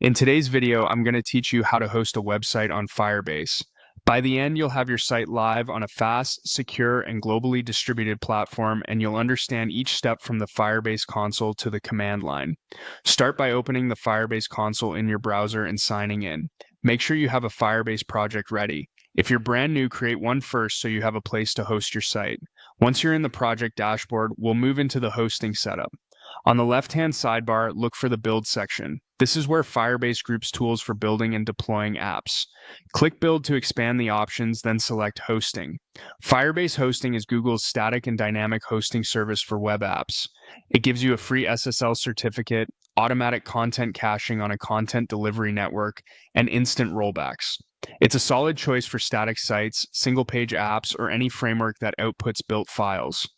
In today's video, I'm going to teach you how to host a website on Firebase. By the end, you'll have your site live on a fast, secure, and globally distributed platform, and you'll understand each step from the Firebase console to the command line. Start by opening the Firebase console in your browser and signing in. Make sure you have a Firebase project ready. If you're brand new, create one first so you have a place to host your site. Once you're in the project dashboard, we'll move into the hosting setup. On the left-hand sidebar, look for the Build section. This is where Firebase groups tools for building and deploying apps. Click Build to expand the options, then select Hosting. Firebase Hosting is Google's static and dynamic hosting service for web apps. It gives you a free SSL certificate, automatic content caching on a content delivery network, and instant rollbacks. It's a solid choice for static sites, single-page apps, or any framework that outputs built files.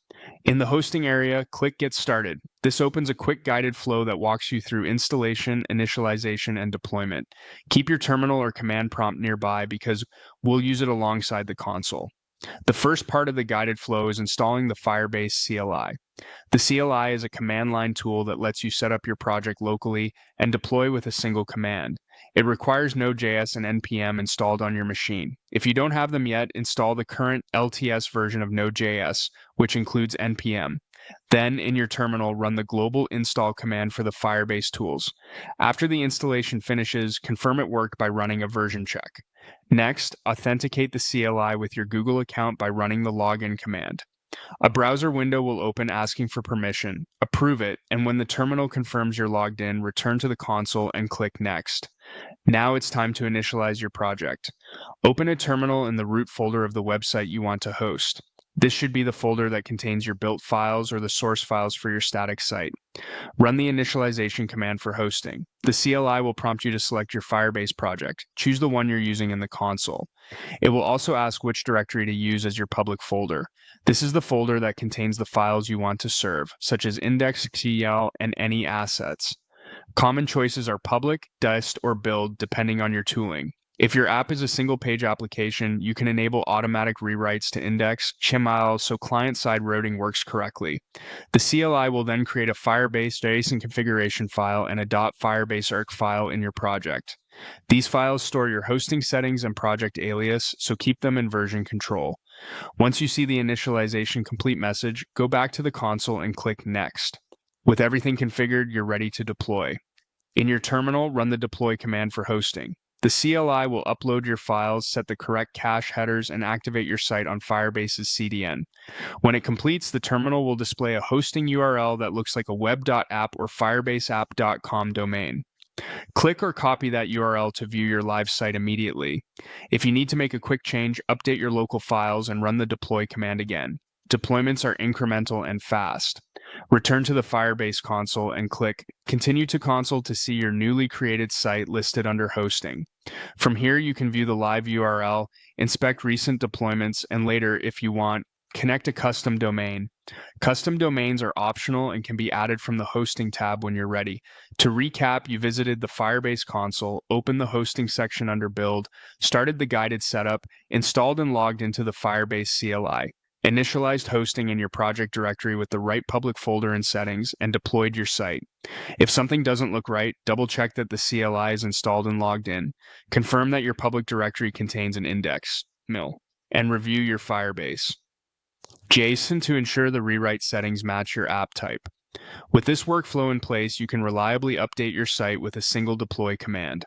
In the hosting area, click Get Started. This opens a quick guided flow that walks you through installation, initialization, and deployment. Keep your terminal or command prompt nearby because we'll use it alongside the console. The first part of the guided flow is installing the Firebase CLI. The CLI is a command line tool that lets you set up your project locally and deploy with a single command. It requires Node.js and NPM installed on your machine. If you don't have them yet, install the current LTS version of Node.js, which includes NPM. Then, in your terminal, run the global install command for the Firebase tools. After the installation finishes, confirm it worked by running a version check. Next, authenticate the CLI with your Google account by running the login command. A browser window will open asking for permission. Approve it, and when the terminal confirms you're logged in, return to the console and click Next. Now it's time to initialize your project. Open a terminal in the root folder of the website you want to host. This should be the folder that contains your built files or the source files for your static site. Run the initialization command for hosting. The CLI will prompt you to select your Firebase project. Choose the one you're using in the console. It will also ask which directory to use as your public folder. This is the folder that contains the files you want to serve, such as index.cl and any assets. Common choices are public, dist, or build, depending on your tooling. If your app is a single-page application, you can enable automatic rewrites to index.cl so client-side routing works correctly. The CLI will then create a Firebase JSON configuration file and a .firebase.irc file in your project. These files store your hosting settings and project alias, so keep them in version control. Once you see the initialization complete message, go back to the console and click Next. With everything configured, you're ready to deploy. In your terminal, run the deploy command for hosting. The CLI will upload your files, set the correct cache headers, and activate your site on Firebase's CDN. When it completes, the terminal will display a hosting URL that looks like a web.app or firebaseapp.com domain. Click or copy that URL to view your live site immediately. If you need to make a quick change, update your local files and run the deploy command again. Deployments are incremental and fast. Return to the Firebase console and click Continue to Console to see your newly created site listed under Hosting. From here, you can view the live URL, inspect recent deployments, and later, if you want, connect a custom domain. Custom domains are optional and can be added from the Hosting tab when you're ready. To recap, you visited the Firebase console, opened the Hosting section under Build, started the guided setup, installed and logged into the Firebase CLI, initialized hosting in your project directory with the right public folder and settings, and deployed your site. If something doesn't look right, double-check that the CLI is installed and logged in. Confirm that your public directory contains an index, mil, and review your Firebase. JSON to ensure the rewrite settings match your app type. With this workflow in place, you can reliably update your site with a single deploy command.